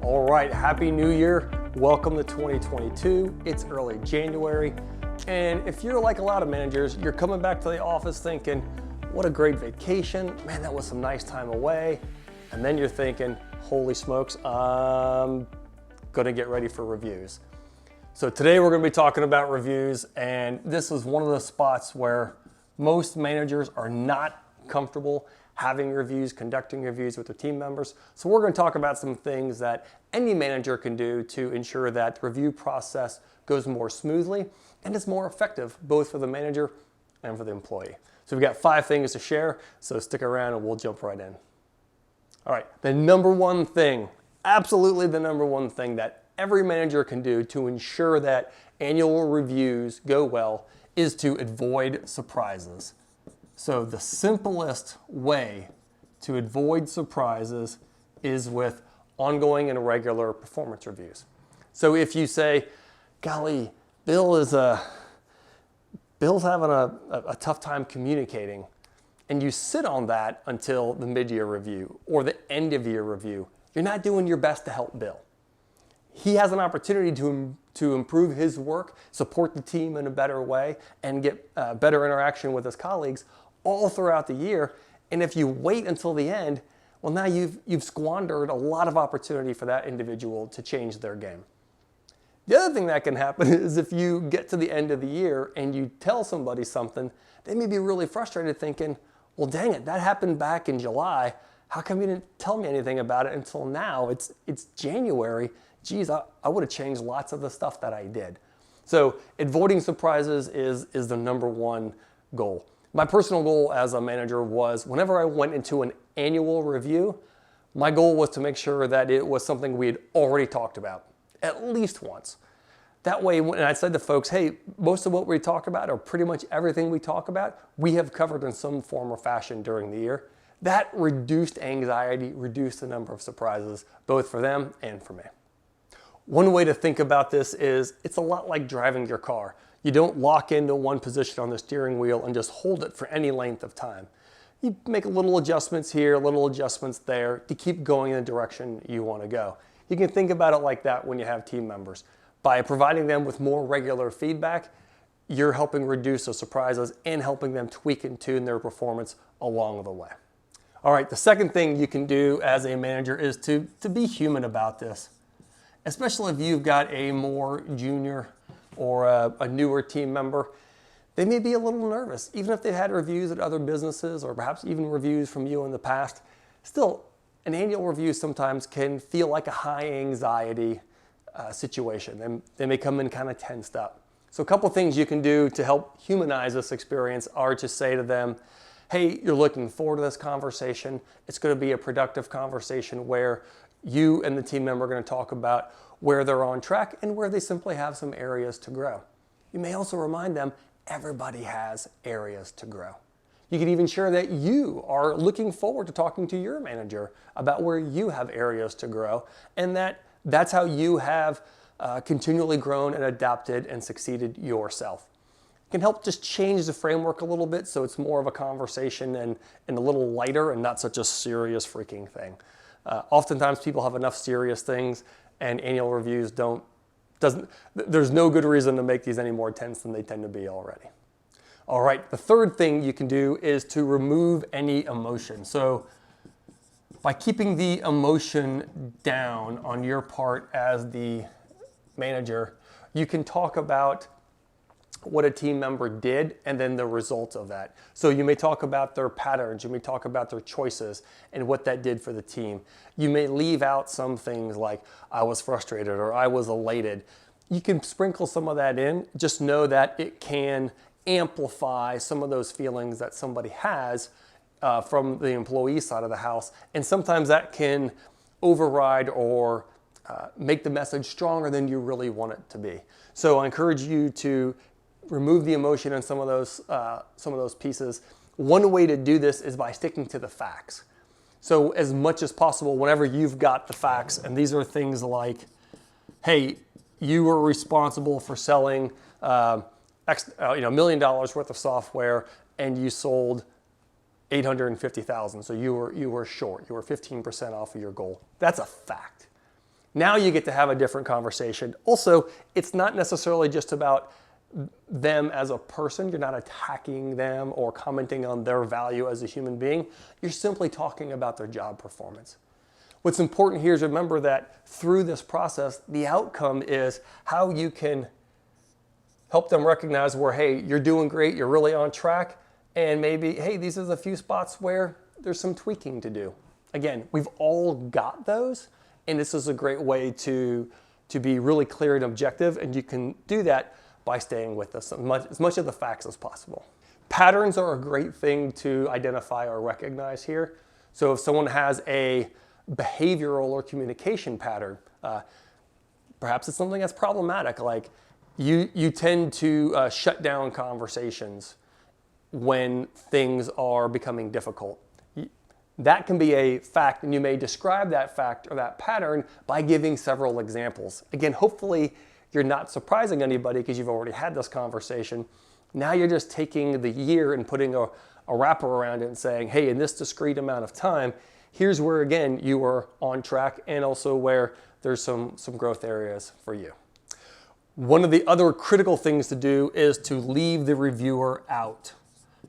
All right, Happy New Year. Welcome to 2022. It's early January. And if you're like a lot of managers, you're coming back to the office thinking, what a great vacation. Man, that was some nice time away. And then you're thinking, holy smokes, I'm gonna get ready for reviews. So today we're gonna be talking about reviews, and this is one of the spots where most managers are not comfortable having reviews, conducting reviews with their team members. So we're going to talk about some things that any manager can do to ensure that the review process goes more smoothly and is more effective, both for the manager and for the employee. So we've got 5 things to share, so stick around and we'll jump right in. All right, the number one thing, absolutely the number one thing that every manager can do to ensure that annual reviews go well is to avoid surprises. So the simplest way to avoid surprises is with ongoing and regular performance reviews. So if you say, golly, Bill's having a tough time communicating, and you sit on that until the mid-year review or the end of year review, you're not doing your best to help Bill. He has an opportunity to improve his work, support the team in a better way, and get better interaction with his colleagues all throughout the year. And if you wait until the end, well, now you've squandered a lot of opportunity for that individual to change their game. The other thing that can happen is if you get to the end of the year and you tell somebody something, they may be really frustrated thinking, well, dang it, that happened back in July. How come you didn't tell me anything about it until now? It's January. Geez, I would have changed lots of the stuff that I did. So avoiding surprises is the number one goal. My personal goal as a manager was whenever I went into an annual review, my goal was to make sure that it was something we had already talked about at least once. That way, when I said to folks, hey, most of what we talk about, or pretty much everything we talk about, we have covered in some form or fashion during the year. That reduced anxiety, reduced the number of surprises, both for them and for me. One way to think about this is it's a lot like driving your car. You don't lock into one position on the steering wheel and just hold it for any length of time. You make little adjustments here, little adjustments there to keep going in the direction you want to go. You can think about it like that when you have team members. By providing them with more regular feedback, you're helping reduce those surprises and helping them tweak and tune their performance along the way. All right, the second thing you can do as a manager is to be human about this, especially if you've got a more junior or a newer team member. They may be a little nervous, even if they've had reviews at other businesses or perhaps even reviews from you in the past. Still, an annual review sometimes can feel like a high anxiety situation. And they may come in kind of tensed up. So a couple things you can do to help humanize this experience are to say to them, hey, you're looking forward to this conversation. It's going to be a productive conversation where you and the team member are going to talk about where they're on track and where they simply have some areas to grow. You may also remind them everybody has areas to grow. You can even share that you are looking forward to talking to your manager about where you have areas to grow, and that's how you have continually grown and adapted and succeeded yourself. It can help just change the framework a little bit so it's more of a conversation and a little lighter and not such a serious freaking thing. Oftentimes people have enough serious things, and annual reviews there's no good reason to make these any more tense than they tend to be already. All right, the third thing you can do is to remove any emotion. So by keeping the emotion down on your part as the manager, you can talk about what a team member did and then the results of that. So you may talk about their patterns, you may talk about their choices and what that did for the team. You may leave out some things like I was frustrated or I was elated. You can sprinkle some of that in. Just know that it can amplify some of those feelings that somebody has from the employee side of the house. And sometimes that can override or make the message stronger than you really want it to be. So I encourage you to remove the emotion in some of those pieces. One way to do this is by sticking to the facts. So as much as possible, whenever you've got the facts, and these are things like, hey, you were responsible for selling $1 million worth of software, and you sold 850,000. So you were short. You were 15% off of your goal. That's a fact. Now you get to have a different conversation. Also, it's not necessarily just about them as a person. You're not attacking them or commenting on their value as a human being. You're simply talking about their job performance. What's important here is remember that through this process, the outcome is how you can help them recognize where, hey, you're doing great, you're really on track, and maybe, hey, these are the few spots where there's some tweaking to do. Again, we've all got those, and this is a great way to be really clear and objective, and you can do that by staying with us as much of the facts as possible. Patterns are a great thing to identify or recognize here. So if someone has a behavioral or communication pattern, perhaps it's something that's problematic, like you tend to shut down conversations when things are becoming difficult. That can be a fact, and you may describe that fact or that pattern by giving several examples. Again, hopefully you're not surprising anybody because you've already had this conversation. Now you're just taking the year and putting a wrapper around it and saying, hey, in this discrete amount of time, here's where, again, you are on track and also where there's some growth areas for you. One of the other critical things to do is to leave the reviewer out.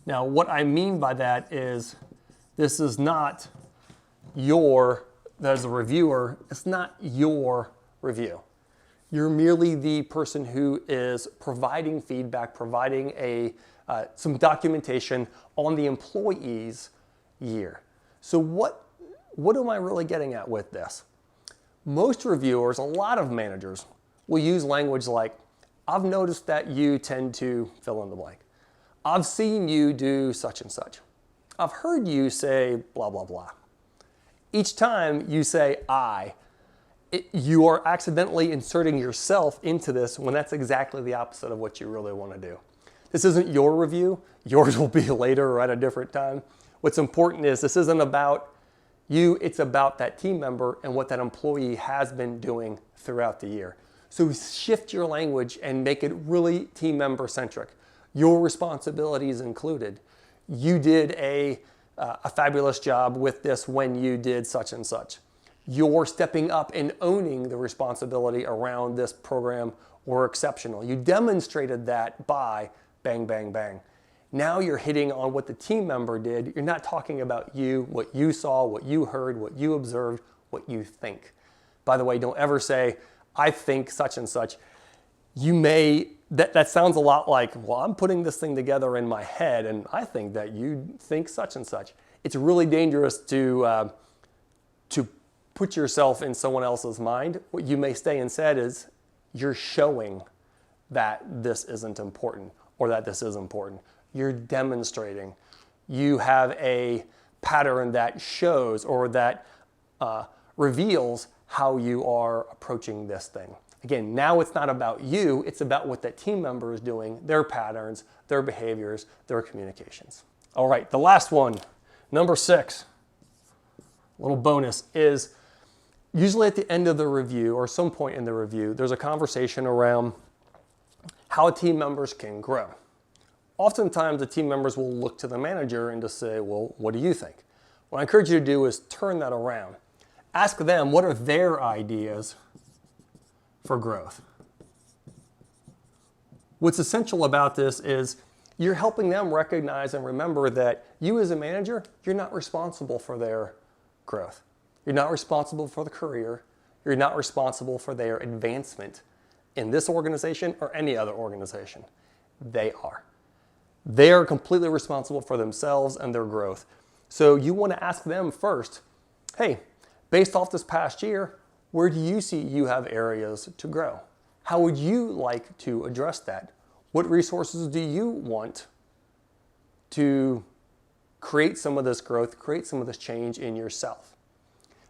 Now, what I mean by that is this is not as a reviewer, it's not your review. You're merely the person who is providing feedback, providing some documentation on the employee's year. So what am I really getting at with this? Most reviewers, a lot of managers, will use language like, I've noticed that you tend to fill in the blank. I've seen you do such and such. I've heard you say blah, blah, blah. Each time you say I, you are accidentally inserting yourself into this when that's exactly the opposite of what you really want to do. This isn't your review. Yours will be later or at a different time. What's important is this isn't about you, it's about that team member and what that employee has been doing throughout the year. So shift your language and make it really team member centric. Your responsibilities included. You did a fabulous job with this when you did such and such. You're stepping up and owning the responsibility around this program were exceptional. You demonstrated that by bang, bang, bang. Now you're hitting on what the team member did. You're not talking about you, what you saw, what you heard, what you observed, what you think. By the way, don't ever say, I think such and such. You may, that sounds a lot like, well, I'm putting this thing together in my head and I think that you think such and such. It's really dangerous to put yourself in someone else's mind. What you may say instead is, you're showing that this isn't important or that this is important. You're demonstrating. You have a pattern that shows or that reveals how you are approaching this thing. Again, now it's not about you, it's about what that team member is doing, their patterns, their behaviors, their communications. All right, the last one, number 6, little bonus, is usually at the end of the review or some point in the review, there's a conversation around how team members can grow. Oftentimes the team members will look to the manager and just say, well, what do you think? What I encourage you to do is turn that around. Ask them, what are their ideas for growth? What's essential about this is you're helping them recognize and remember that you as a manager, you're not responsible for their growth. You're not responsible for the career. You're not responsible for their advancement in this organization or any other organization. They are. They are completely responsible for themselves and their growth. So you want to ask them first, hey, based off this past year, where do you see you have areas to grow? How would you like to address that? What resources do you want to create some of this growth, create some of this change in yourself?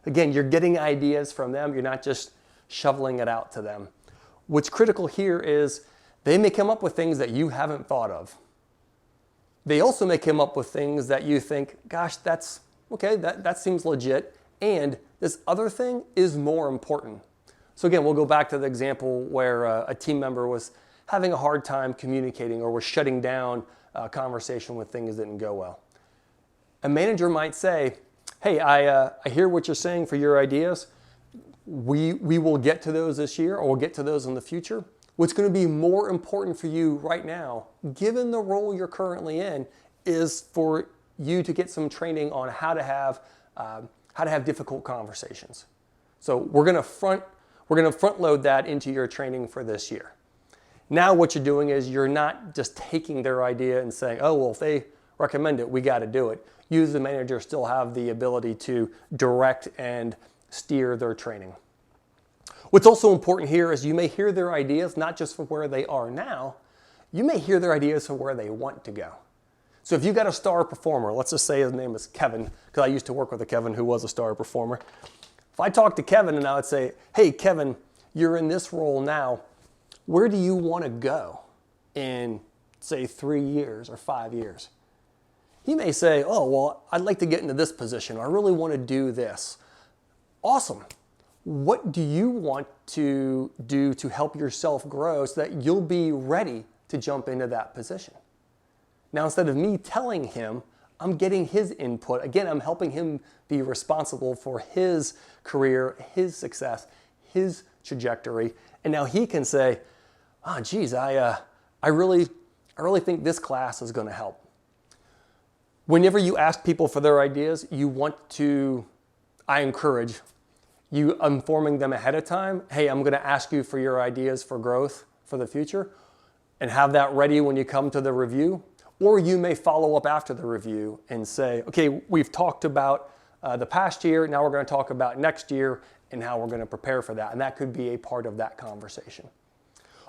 Again, you're getting ideas from them. You're not just shoveling it out to them. What's critical here is they may come up with things that you haven't thought of. They also may come up with things that you think, gosh, that's okay, that seems legit. And this other thing is more important. So again, we'll go back to the example where a team member was having a hard time communicating or was shutting down a conversation when things didn't go well. A manager might say, hey, I hear what you're saying for your ideas. We will get to those this year, or we'll get to those in the future. What's going to be more important for you right now, given the role you're currently in, is for you to get some training on how to have difficult conversations. So we're going to front load that into your training for this year. Now what you're doing is you're not just taking their idea and saying, oh, well, if they recommend it, we got to do it. You as the manager still have the ability to direct and steer their training. What's also important here is you may hear their ideas not just for where they are now, you may hear their ideas for where they want to go. So if you got a star performer, let's just say his name is Kevin, because I used to work with a Kevin who was a star performer. If I talked to Kevin and I would say, hey, Kevin, you're in this role now. Where do you want to go in, say, 3 years or 5 years? He may say, oh, well, I'd like to get into this position, or I really want to do this. Awesome. What do you want to do to help yourself grow so that you'll be ready to jump into that position? Now, instead of me telling him, I'm getting his input. Again, I'm helping him be responsible for his career, his success, his trajectory. And now he can say, oh, geez, I really think this class is going to help. Whenever you ask people for their ideas, I encourage you informing them ahead of time. Hey, I'm going to ask you for your ideas for growth for the future, and have that ready when you come to the review. Or you may follow up after the review and say, okay, we've talked about the past year, now we're going to talk about next year and how we're going to prepare for that. And that could be a part of that conversation.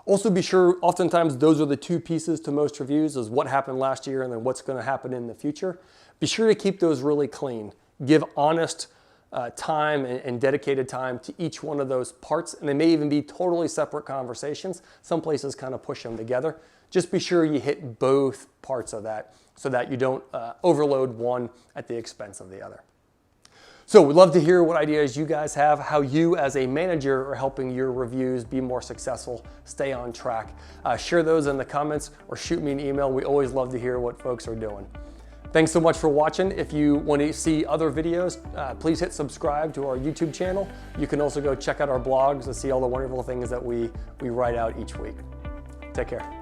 Also be sure, oftentimes those are the two pieces to most reviews, is what happened last year and then what's going to happen in the future. Be sure to keep those really clean. Give honest time and dedicated time to each one of those parts. And they may even be totally separate conversations. Some places kind of push them together. Just be sure you hit both parts of that so that you don't overload one at the expense of the other. So we'd love to hear what ideas you guys have, how you as a manager are helping your reviews be more successful, stay on track. Share those in the comments or shoot me an email. We always love to hear what folks are doing. Thanks so much for watching. If you want to see other videos, please hit subscribe to our YouTube channel. You can also go check out our blogs to see all the wonderful things that we write out each week. Take care.